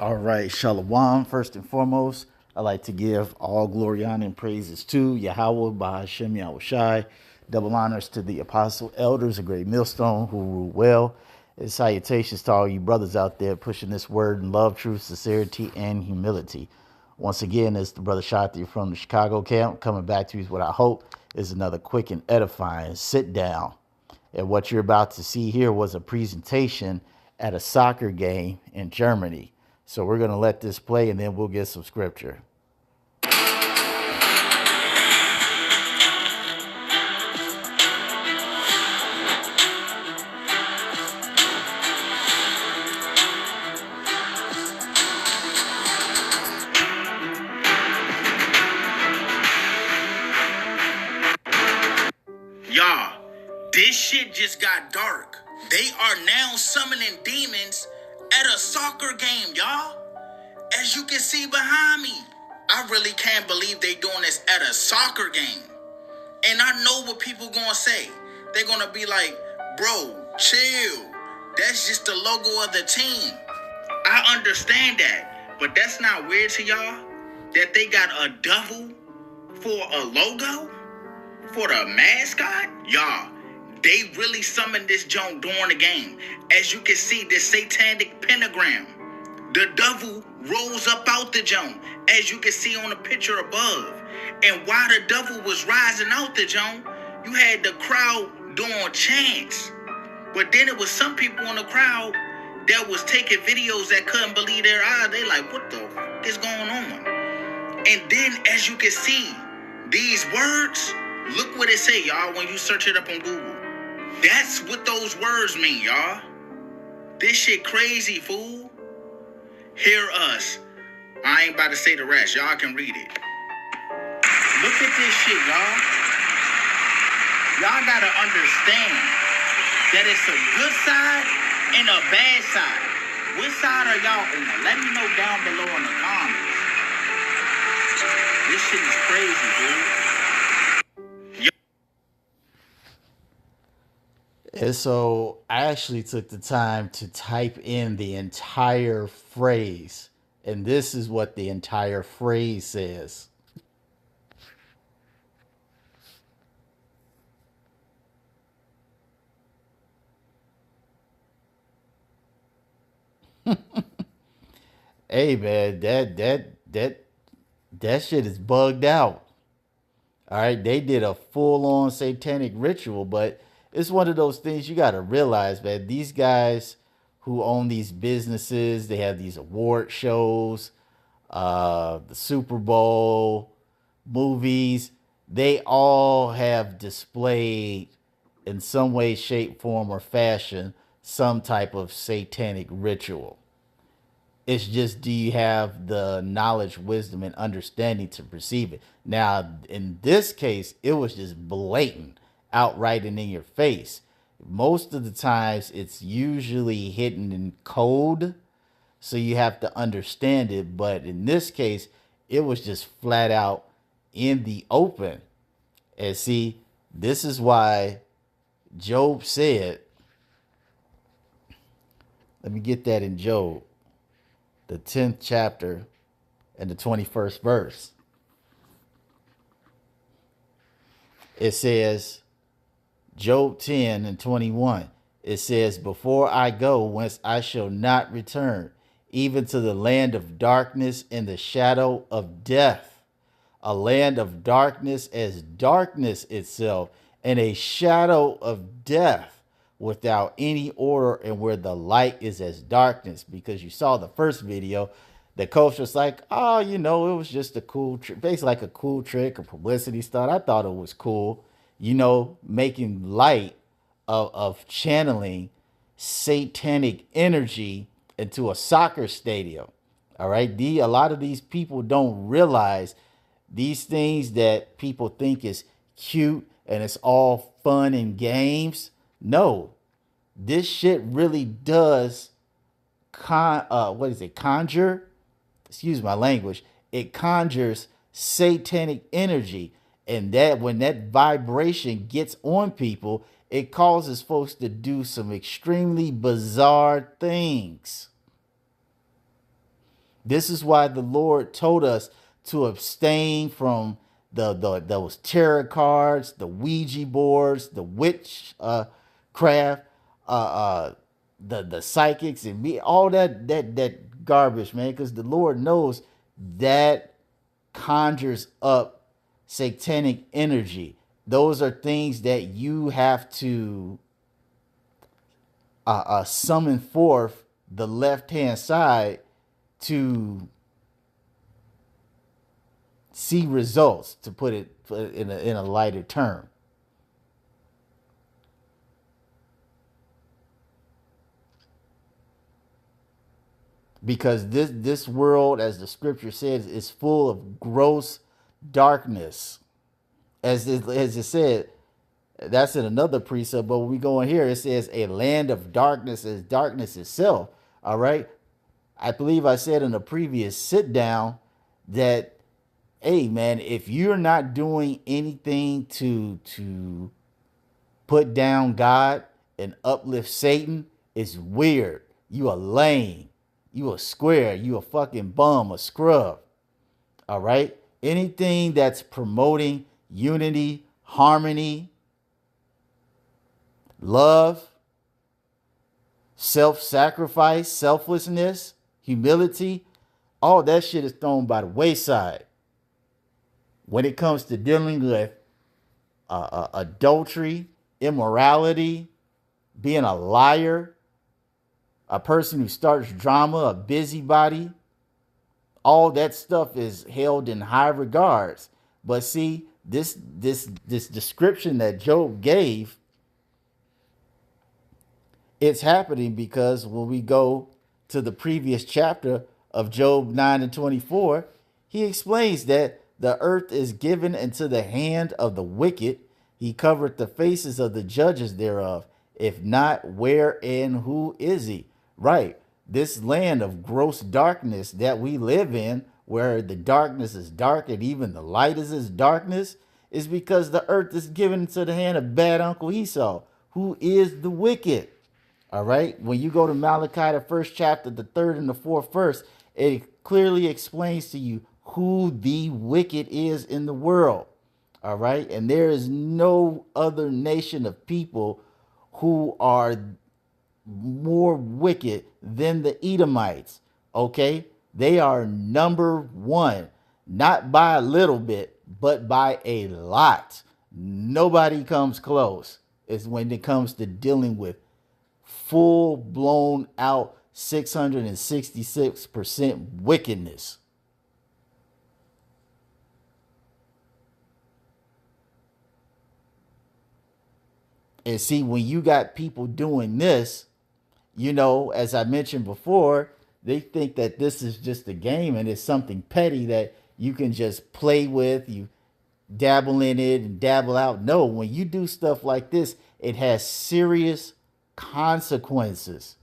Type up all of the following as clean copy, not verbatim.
All right, Shalom. First and foremost, I'd like to give all glory, honor, and praises to Yahweh, Bahashem, Yahushai. Double honors to the apostle elders, a great millstone who rule well. And salutations to all you brothers out there pushing this word in love, truth, sincerity, and humility. Once again, it's the brother Shati from the Chicago camp coming back to you with what I hope is another quick and edifying sit down. And what you're about to see here was a presentation at a soccer game in Germany. So we're going to let this play and then we'll get some scripture. Y'all, this shit just got dark. They are now summoning demons at a soccer game, y'all. As you can see behind me, I really can't believe they doing this at a soccer game. And I know what people gonna say. They're gonna be like, bro, chill. That's just the logo of the team. I understand that, but that's not weird to y'all? That they got a devil for a logo? For the mascot? Y'all, they really summoned this joint during the game. As you can see, this satanic pentagram. The devil rose up out the joint, as you can see on the picture above. And while the devil was rising out the joint, you had the crowd doing chants. But then it was some people in the crowd that was taking videos that couldn't believe their eyes. They like, what the fuck is going on? And then as you can see, these words, look what it say, y'all, when you search it up on Google. That's what those words mean, y'all. This shit crazy, fool. Hear us. I ain't about to say the rest. Y'all can read it. Look at this shit, y'all. Y'all gotta understand that it's a good side and a bad side. Which side are y'all on? Let me know down below in the comments. This shit is crazy, dude. And so I actually took the time to type in the entire phrase. And this is what the entire phrase says. Hey man, that shit is bugged out. All right, they did a full-on satanic ritual, but it's one of those things you got to realize, man. These guys who own these businesses, they have these award shows, the Super Bowl, movies. They all have displayed in some way, shape, form, or fashion some type of satanic ritual. It's just, do you have the knowledge, wisdom, and understanding to perceive it? Now, in this case, it was just blatant, outright and in your face. Most of the times, it's usually hidden in code, so you have to understand it. But in this case, it was just flat out in the open. And see, this is why Job said, let me get that in Job, the 10th chapter and the 21st verse. It says, Job 10 and 21, it says, before I go, whence I shall not return, even to the land of darkness and the shadow of death, a land of darkness as darkness itself, and a shadow of death without any order, and where the light is as darkness. Because you saw the first video, the coach was like, oh, it was just a cool trick, basically like a cool trick, a publicity stunt. I thought it was cool, making light of channeling satanic energy into a soccer stadium. All right. A lot of these people don't realize these things that people think is cute and it's all fun and games. No, this shit really does conjure, excuse my language, it conjures satanic energy. And that when that vibration gets on people, it causes folks to do some extremely bizarre things. This is why the Lord told us to abstain from those tarot cards, the Ouija boards, the witch craft, uh, uh, the psychics, and me, all that garbage, man. Because the Lord knows that conjures up satanic energy. Those are things that you have to summon forth the left hand side to see results, to put it in a lighter term. Because this world, as the scripture says, is full of gross darkness. As it said, that's in another precept, but when we go in here, it says a land of darkness is darkness itself. All right. I believe I said in a previous sit down that, hey man, if you're not doing anything to put down God and uplift Satan, it's weird. You a lame. You a square. You a fucking bum, a scrub. All right? Anything that's promoting unity, harmony, love, self-sacrifice, selflessness, humility, all that shit is thrown by the wayside. When it comes to dealing with adultery, immorality, being a liar, a person who starts drama, a busybody, all that stuff is held in high regards. But see, this description that Job gave, it's happening because when we go to the previous chapter of Job 9 and 24, he explains that the earth is given into the hand of the wicked. He covered the faces of the judges thereof. If not, where and who is he? Right. This land of gross darkness that we live in, where the darkness is dark and even the light is as darkness, is because the earth is given into the hand of bad Uncle Esau, who is the wicked. All right. When you go to Malachi, the first chapter, the third and the fourth verse, it clearly explains to you who the wicked is in the world. All right. And there is no other nation of people who are more wicked than the Edomites. Okay. They are number one, not by a little bit, but by a lot. Nobody comes close. It's when it comes to dealing with full blown out 666% wickedness. And see, when you got people doing this, as I mentioned before, they think that this is just a game and it's something petty that you can just play with. You dabble in it and dabble out. No, when you do stuff like this, it has serious consequences.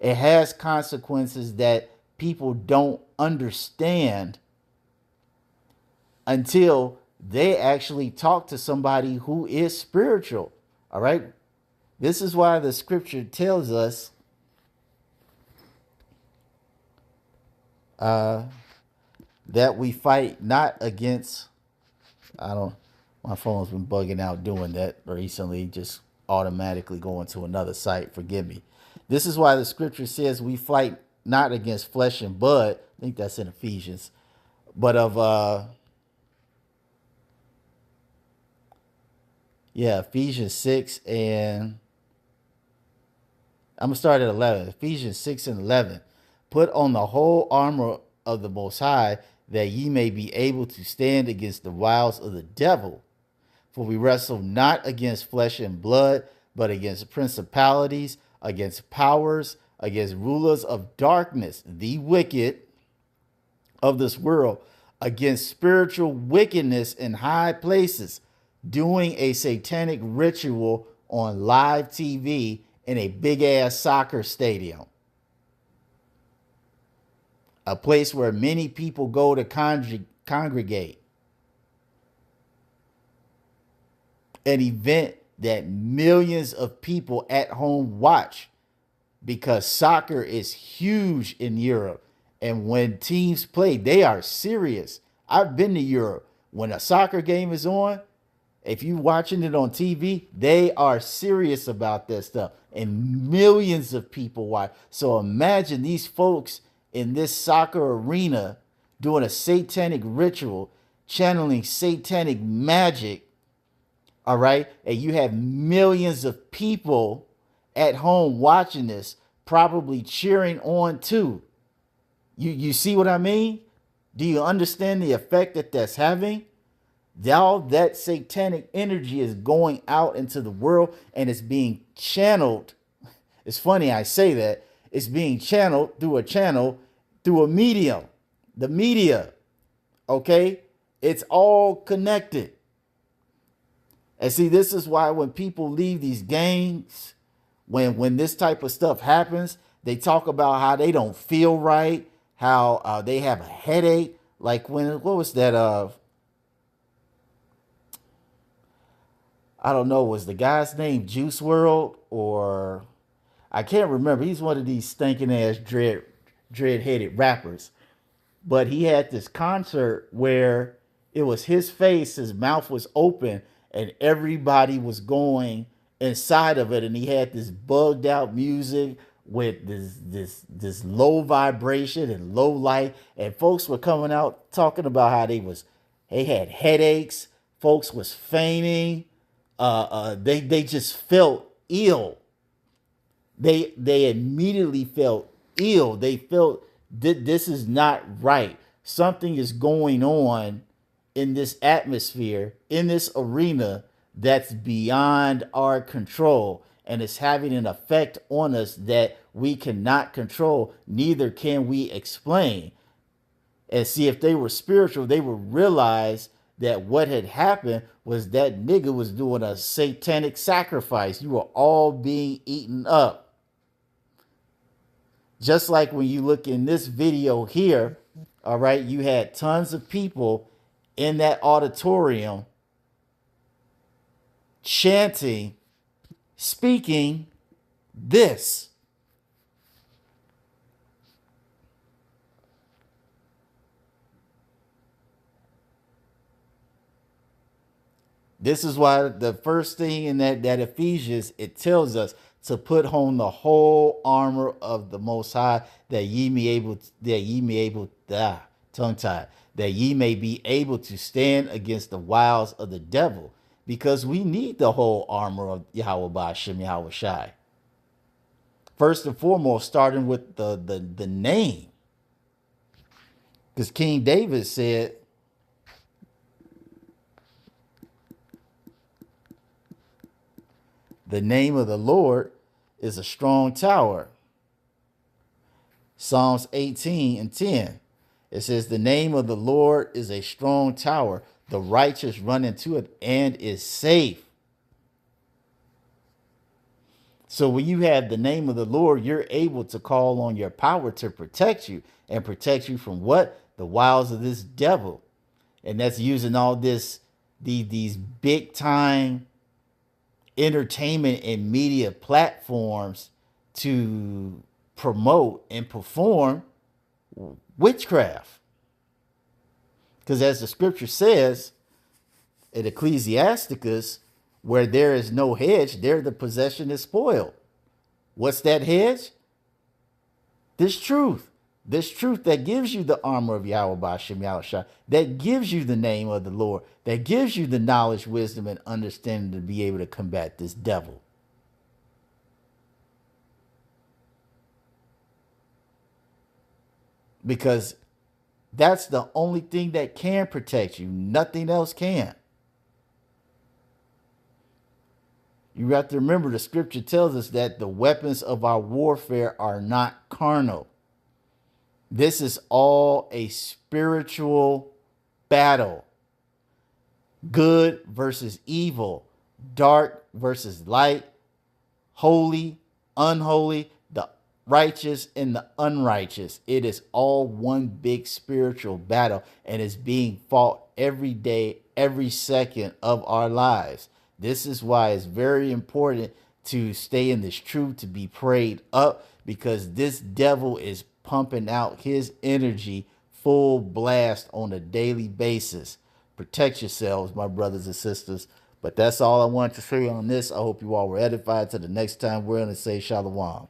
It has consequences that people don't understand until they actually talk to somebody who is spiritual. All right. This is why the scripture tells us that we fight not against, my phone's been bugging out doing that recently, just automatically going to another site. Forgive me. This is why the scripture says we fight not against flesh and blood. I think that's in Ephesians, but Ephesians 6 and I'm going to start at 11. Ephesians 6 and 11. Put on the whole armor of the Most High, that ye may be able to stand against the wiles of the devil. For we wrestle not against flesh and blood, but against principalities, against powers, against rulers of darkness, the wicked of this world, against spiritual wickedness in high places, doing a satanic ritual on live TV in a big ass soccer stadium. A place where many people go to congregate. An event that millions of people at home watch, because soccer is huge in Europe And when teams play, they are serious. I've been to Europe. When a soccer game is on, if you're watching it on TV, they are serious about that stuff. And millions of people watch. So imagine these folks in this soccer arena doing a satanic ritual, channeling satanic magic. All right. And you have millions of people at home watching this, probably cheering on too. You see what I mean? Do you understand the effect that that's having? All that satanic energy is going out into the world and it's being channeled. It's funny I say that. It's being channeled through a channel, through a medium, the media. Okay? It's all connected. And see, this is why when people leave these gangs, when this type of stuff happens, they talk about how they don't feel right, how they have a headache. Like what was that? I don't know, was the guy's name Juice World, or I can't remember. He's one of these stinking ass dread headed rappers. But he had this concert where it was his face, his mouth was open, and everybody was going inside of it. And he had this bugged out music with this low vibration and low light. And folks were coming out talking about how they had headaches. Folks was fainting. They just felt ill. They immediately felt ill. They felt this is not right. Something is going on in this atmosphere, in this arena that's beyond our control, and it's having an effect on us that we cannot control, neither can we explain. And see, if they were spiritual, they would realize that what had happened was that nigga was doing a satanic sacrifice. You were all being eaten up. Just like when you look in this video here, all right, you had tons of people in that auditorium chanting, speaking this. This is why the first thing in that Ephesians, it tells us to put on the whole armor of the Most High, that ye may able, tongue tied, that ye may be able to stand against the wiles of the devil, because we need the whole armor of Yahweh Ba'ashem Yahweh Shai. First and foremost, starting with the name, because King David said, the name of the Lord is a strong tower. Psalms 18:10. It says, the name of the Lord is a strong tower. The righteous run into it and is safe. So when you have the name of the Lord, you're able to call on your power to protect you, and protect you from what? The wiles of this devil. And that's using all these big time entertainment and media platforms to promote and perform witchcraft. Because as the scripture says in Ecclesiasticus, where there is no hedge, there the possession is spoiled. What's that hedge? This truth. This truth that gives you the armor of Yahweh Ba'ashem Yahweh Shai, that gives you the name of the Lord, that gives you the knowledge, wisdom, and understanding to be able to combat this devil. Because that's the only thing that can protect you. Nothing else can. You have to remember, the scripture tells us that the weapons of our warfare are not carnal. This is all a spiritual battle. Good versus evil, dark versus light, holy, unholy, the righteous and the unrighteous. It is all one big spiritual battle, and it's being fought every day, every second of our lives. This is why it's very important to stay in this truth, to be prayed up, because this devil is pumping out his energy full blast on a daily basis. Protect yourselves, my brothers and sisters. But that's all I wanted to say on this. I hope you all were edified. Till the next time, we're going to say shalom.